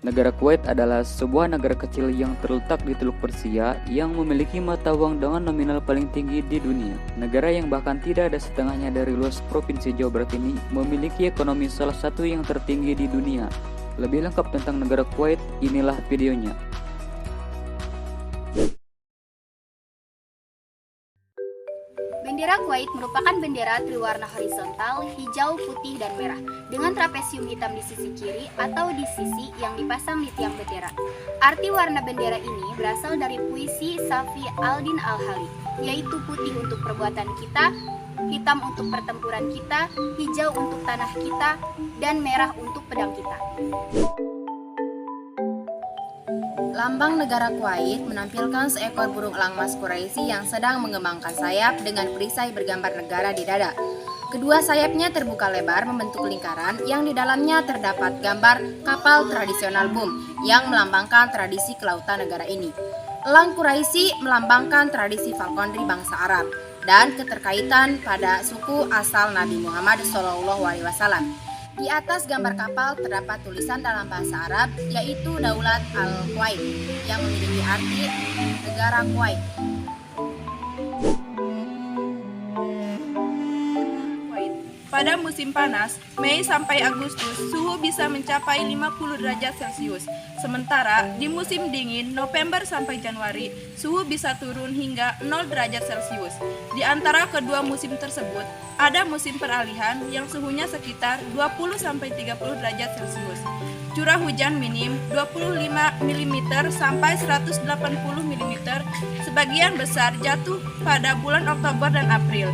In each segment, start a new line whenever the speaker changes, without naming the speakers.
Negara Kuwait adalah sebuah negara kecil yang terletak di Teluk Persia yang memiliki mata uang dengan nominal paling tinggi di dunia. Negara yang bahkan tidak ada setengahnya dari luas Provinsi Jawa Barat ini memiliki ekonomi salah satu yang tertinggi di dunia. Lebih lengkap tentang negara Kuwait, inilah videonya.
Bendera Kuwait merupakan bendera triwarna horizontal, hijau, putih, dan merah dengan trapesium hitam di sisi kiri atau di sisi yang dipasang di tiang bendera. Arti warna bendera ini berasal dari puisi Safi Al-Din Al-Hali, yaitu putih untuk perbuatan kita, hitam untuk pertempuran kita, hijau untuk tanah kita, dan merah untuk pedang kita.
Lambang negara Kuwait menampilkan seekor burung elang mas Quraisy yang sedang mengembangkan sayap dengan perisai bergambar negara di dada. Kedua sayapnya terbuka lebar membentuk lingkaran yang di dalamnya terdapat gambar kapal tradisional Boom yang melambangkan tradisi kelautan negara ini. Elang Quraisy melambangkan tradisi falconry bangsa Arab dan keterkaitan pada suku asal Nabi Muhammad SAW. Di atas gambar kapal terdapat tulisan dalam bahasa Arab yaitu Daulat Al-Kuwait yang memiliki arti negara Kuwait.
Pada musim panas, Mei sampai Agustus, suhu bisa mencapai 50 derajat Celcius. Sementara di musim dingin, November sampai Januari, suhu bisa turun hingga 0 derajat Celcius. Di antara kedua musim tersebut, ada musim peralihan yang suhunya sekitar 20 sampai 30 derajat Celcius. Curah hujan minim 25 mm sampai 180 mm, sebagian besar jatuh pada bulan Oktober dan April.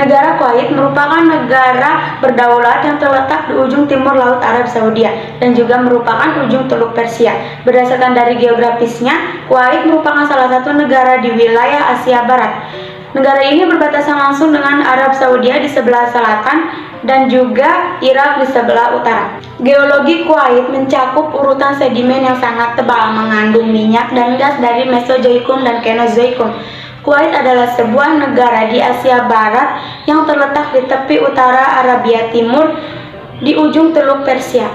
Negara Kuwait merupakan negara berdaulat yang terletak di ujung timur Laut Arab Saudi dan juga merupakan ujung Teluk Persia. Berdasarkan dari geografisnya, Kuwait merupakan salah satu negara di wilayah Asia Barat. Negara ini berbatasan langsung dengan Arab Saudi di sebelah selatan dan juga Irak di sebelah utara. Geologi Kuwait mencakup urutan sedimen yang sangat tebal mengandung minyak dan gas dari Mesozoikum dan Kenozoikum. Kuwait adalah sebuah negara di Asia Barat yang terletak di tepi utara Arabia Timur di ujung Teluk Persia.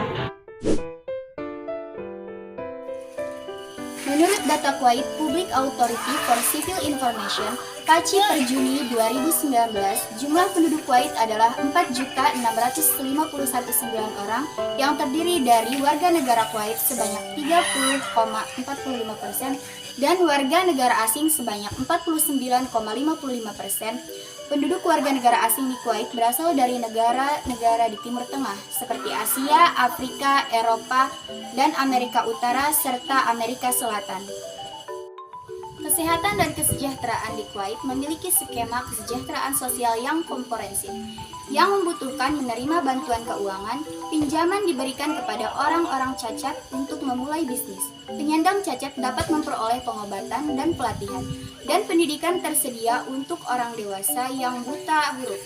Menurut data Kuwait Public Authority for Civil Information, PACI per Juni 2019, jumlah penduduk Kuwait adalah 4.651.009 orang yang terdiri dari warga negara Kuwait sebanyak 30,45% dan warga negara asing sebanyak 49,55%. Penduduk warga negara asing di Kuwait berasal dari negara-negara di Timur Tengah seperti Asia, Afrika, Eropa, dan Amerika Utara serta Amerika Selatan. Kesehatan dan kesejahteraan di Kuwait memiliki skema kesejahteraan sosial yang komprehensif, yang membutuhkan menerima bantuan keuangan, pinjaman diberikan kepada orang-orang cacat untuk memulai bisnis. Penyandang cacat dapat memperoleh pengobatan dan pelatihan, dan pendidikan tersedia untuk orang dewasa yang buta huruf.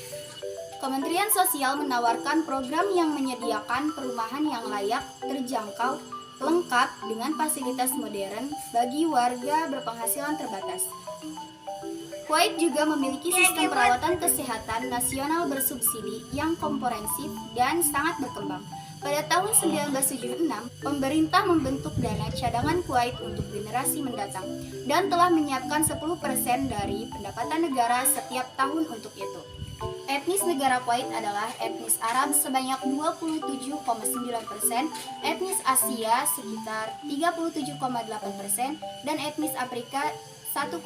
Kementerian Sosial menawarkan program yang menyediakan perumahan yang layak, terjangkau, lengkap dengan fasilitas modern bagi warga berpenghasilan terbatas. Kuwait juga memiliki sistem perawatan kesehatan nasional bersubsidi yang komprehensif dan sangat berkembang. Pada tahun 1976, pemerintah membentuk dana cadangan Kuwait untuk generasi mendatang dan telah menyiapkan 10% dari pendapatan negara setiap tahun untuk itu. Etnis negara Kuwait adalah etnis Arab sebanyak 27,9%, etnis Asia sekitar 37,8%, dan etnis Afrika 1,9%.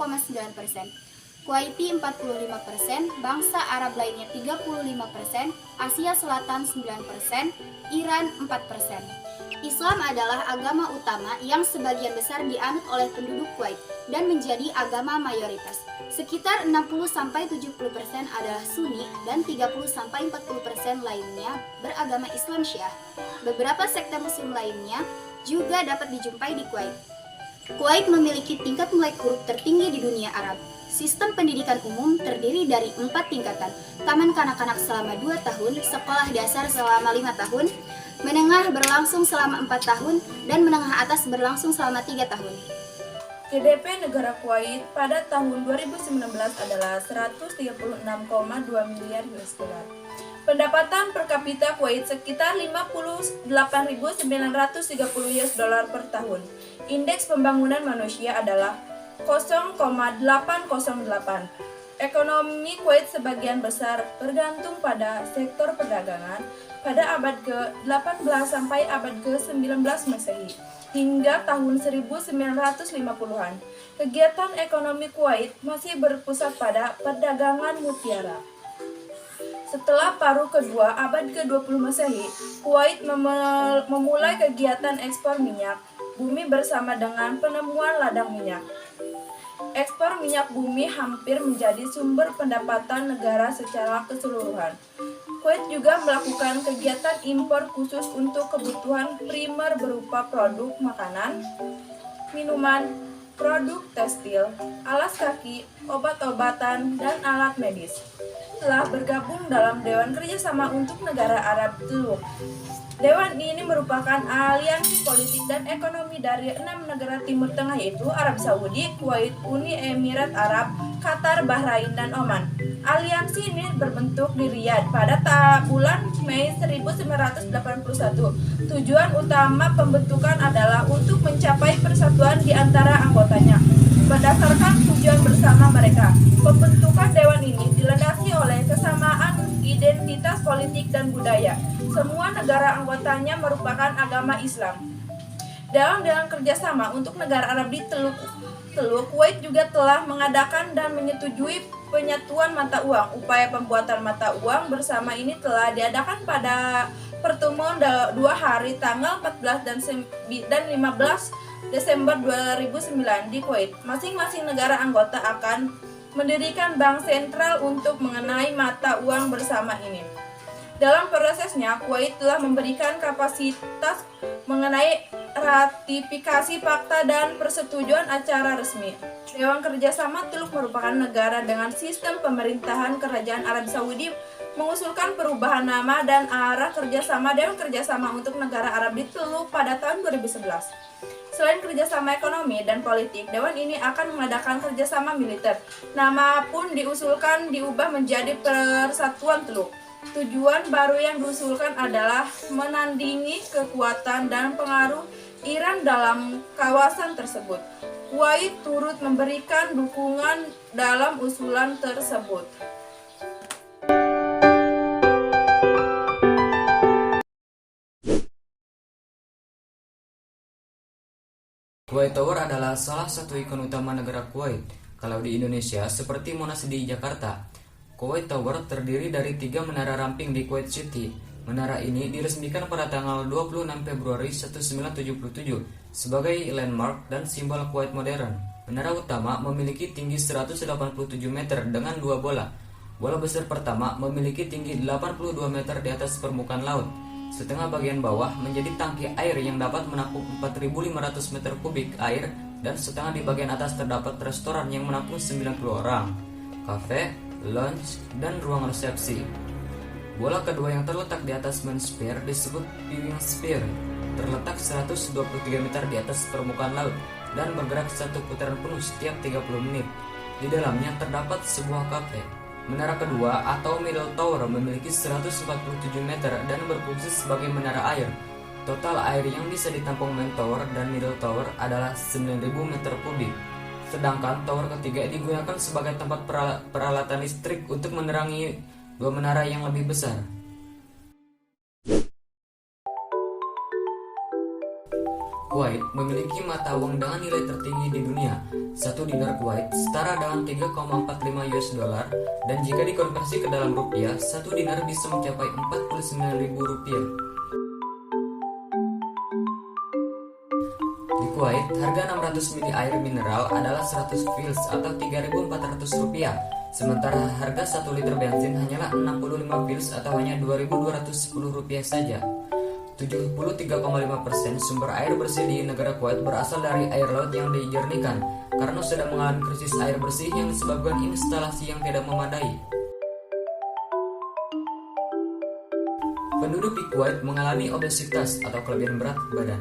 Kuwaiti 45%, bangsa Arab lainnya 35%, Asia Selatan 9%, Iran 4%. Islam adalah agama utama yang sebagian besar dianut oleh penduduk Kuwait dan menjadi agama mayoritas. Sekitar 60-70% adalah Sunni dan 30-40% lainnya beragama Islam Syiah. Beberapa sekte Muslim lainnya juga dapat dijumpai di Kuwait. Kuwait memiliki tingkat melek huruf tertinggi di dunia Arab. Sistem pendidikan umum terdiri dari 4 tingkatan, taman kanak-kanak selama 2 tahun, sekolah dasar selama 5 tahun, menengah berlangsung selama 4 tahun, dan menengah atas berlangsung selama 3 tahun.
GDP negara Kuwait pada tahun 2019 adalah 136,2 miliar US dollar. Pendapatan per kapita Kuwait sekitar 58.930 US dollar per tahun. Indeks pembangunan manusia adalah 0,808. Ekonomi Kuwait sebagian besar bergantung pada sektor perdagangan pada abad ke-18 sampai abad ke-19 Masehi hingga tahun 1950-an. Kegiatan ekonomi Kuwait masih berpusat pada perdagangan mutiara. Setelah paruh kedua abad ke-20 Masehi, Kuwait memulai kegiatan ekspor minyak bumi bersama dengan penemuan ladang minyak. Ekspor minyak bumi hampir menjadi sumber pendapatan negara secara keseluruhan. Kuwait juga melakukan kegiatan impor khusus untuk kebutuhan primer berupa produk makanan, minuman, produk tekstil, alas kaki, obat-obatan, dan alat medis. Telah bergabung dalam Dewan Kerjasama untuk Negara Arab Teluk. Dewan ini merupakan aliansi politik dan ekonomi dari 6 negara Timur Tengah yaitu Arab Saudi, Kuwait, Uni Emirat Arab, Qatar, Bahrain, dan Oman. Aliansi ini berbentuk di Riyadh pada bulan Mei 1981. Tujuan utama pembentukan adalah untuk mencapai persatuan di antara anggotanya. Berdasarkan tujuan bersama mereka, pembentukan dewan ini dilandasi oleh kesamaan identitas politik dan budaya. Semua negara anggotanya merupakan agama Islam. Dalam kerjasama untuk negara Arab di Teluk, Kuwait juga telah mengadakan dan menyetujui penyatuan mata uang. Upaya pembuatan mata uang bersama ini telah diadakan pada pertemuan 2 hari tanggal 14 dan 15 Desember 2009 di Kuwait. Masing-masing negara anggota akan mendirikan bank sentral untuk mengenai mata uang bersama ini. Dalam prosesnya, Kuwait telah memberikan kapasitas mengenai ratifikasi fakta dan persetujuan acara resmi. Dewan Kerjasama Teluk merupakan negara dengan sistem pemerintahan Kerajaan Arab Saudi mengusulkan perubahan nama dan arah kerjasama Dewan Kerjasama untuk Negara Arab di Teluk pada tahun 2011. Selain kerjasama ekonomi dan politik, Dewan ini akan mengadakan kerjasama militer. Nama pun diusulkan diubah menjadi Persatuan Teluk. Tujuan baru yang diusulkan adalah menandingi kekuatan dan pengaruh Iran dalam kawasan tersebut. Kuwait turut memberikan dukungan dalam usulan tersebut.
Kuwait Tower adalah salah satu ikon utama negara Kuwait. Kalau di Indonesia, seperti Monas di Jakarta, Kuwait Tower terdiri dari 3 menara ramping di Kuwait City. Menara ini diresmikan pada tanggal 26 Februari 1977 sebagai landmark dan simbol Kuwait modern. Menara utama memiliki tinggi 187 meter dengan 2 bola. Bola besar pertama memiliki tinggi 82 meter di atas permukaan laut. Setengah bagian bawah menjadi tangki air yang dapat menampung 4.500 meter kubik air dan setengah di bagian atas terdapat restoran yang menampung 90 orang, kafe, lounge, dan ruang resepsi. Bola kedua yang terletak di atas main spear disebut viewing spear, terletak 123 meter di atas permukaan laut dan bergerak 1 putaran penuh setiap 30 menit. Di dalamnya terdapat sebuah kafe. Menara kedua atau middle tower memiliki 147 meter dan berfungsi sebagai menara air. Total air yang bisa ditampung main tower dan middle tower adalah 9.000 meter kubik. Sedangkan tower ketiga digunakan sebagai tempat peralatan listrik untuk menerangi 2 menara yang lebih besar. Kuwait memiliki mata uang dengan nilai tertinggi di dunia. 1 dinar Kuwait setara dengan 3,45 US dollar, dan jika dikonversi ke dalam rupiah, 1 dinar bisa mencapai 49.000 rupiah. Di Kuwait, harga 600 ml air mineral adalah 100 fils atau 3.400 rupiah, sementara harga 1 liter bensin hanyalah 65 fils atau hanya 2.210 rupiah saja. 73,5% sumber air bersih di negara Kuwait berasal dari air laut yang dijernihkan, karena sedang mengalami krisis air bersih yang disebabkan instalasi yang tidak memadai. Penduduk di Kuwait mengalami obesitas atau kelebihan berat badan.